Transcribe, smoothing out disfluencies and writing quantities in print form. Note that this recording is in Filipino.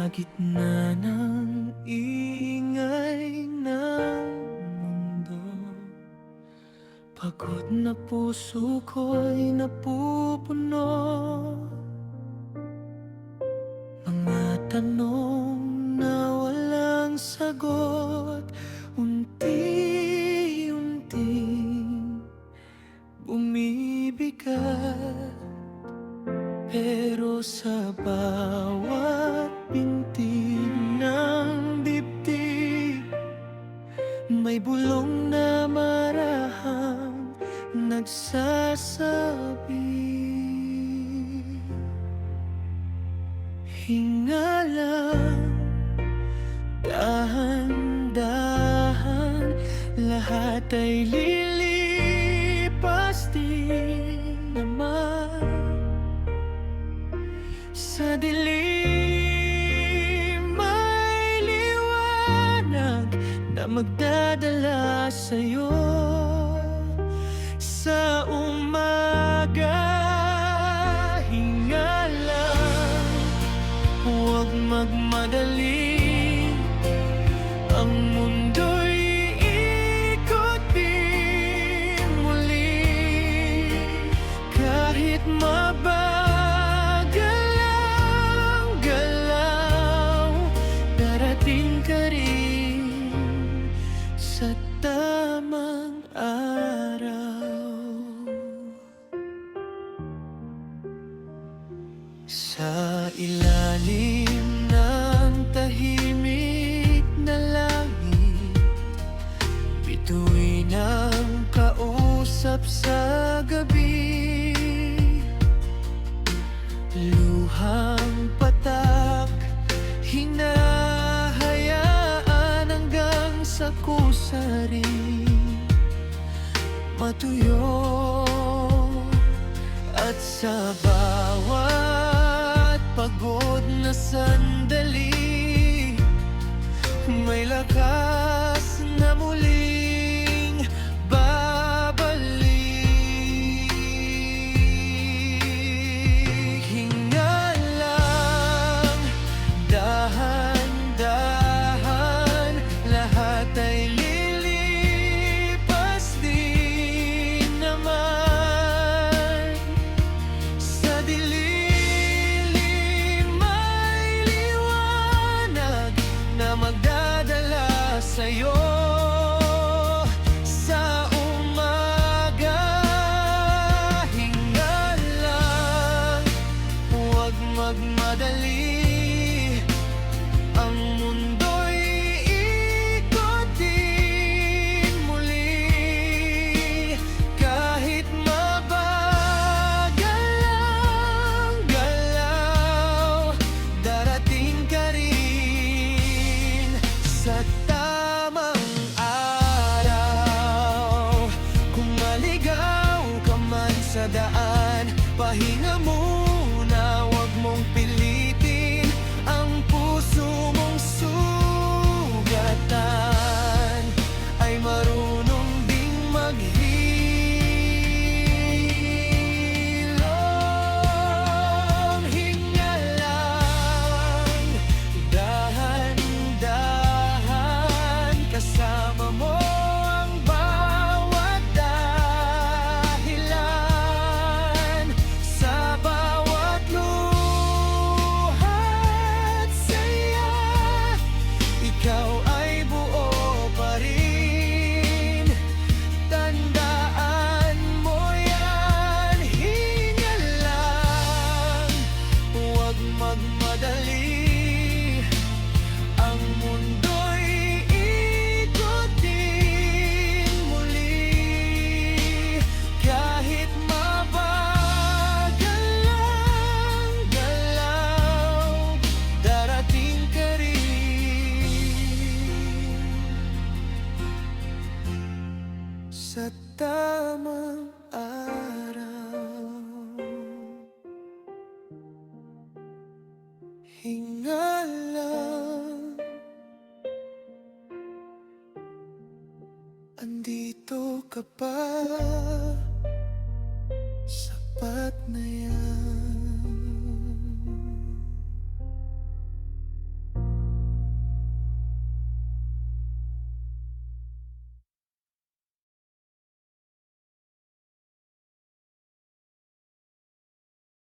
gitna ng ingay ng mundo, pagod na puso ko'y napupuno. Mga tanong na walang sagot, unti-unting bumibigat. Pero sa bawat pintig ng dibdib, may bulong na marahang nagsasabi, hinga lang, dahan-dahan, lahat ay lilipas din naman. Sa dilim may liwanag na magdadala sa'yo. Sa umaga, hinga lang, huwag magmadali. Ang mundo'y iikot din muli, kahit sa tamang araw. Sa ilalim ng tahimik na langit, bituin ang kausap sa gabi. Luhang patak, sa kusari matuyo. At sa bawat pagod na sandali, may lakas na muling babalik. Hinga lang, dahan-dahan, lahat ay lilipas din naman. Sa dilim may liwanag na magdadala sa'yo. Sa umaga, hinga lang, huwag magmadali. Ang mundo'y ikot din muli, kahit mabagal ang galaw, darating ka rin sa tamang araw. Kung maligaw ka man sa daan, pahinga muna, huwag mong pilitin ang puso mong sugatan, ay marunong ding maghilom. Hinga lang, dahan-dahan, kasama mo ang bawat dahilan. Sa bawat luha't saya, ikaw ay buo pa rin. Tandaan mo yan, hinga lang, huwag magmadali. Ang mundo'y ikot din muli, kahit mabagal ang galaw, darating ka rin sa tamang araw. Hinga lang, andito ka pa.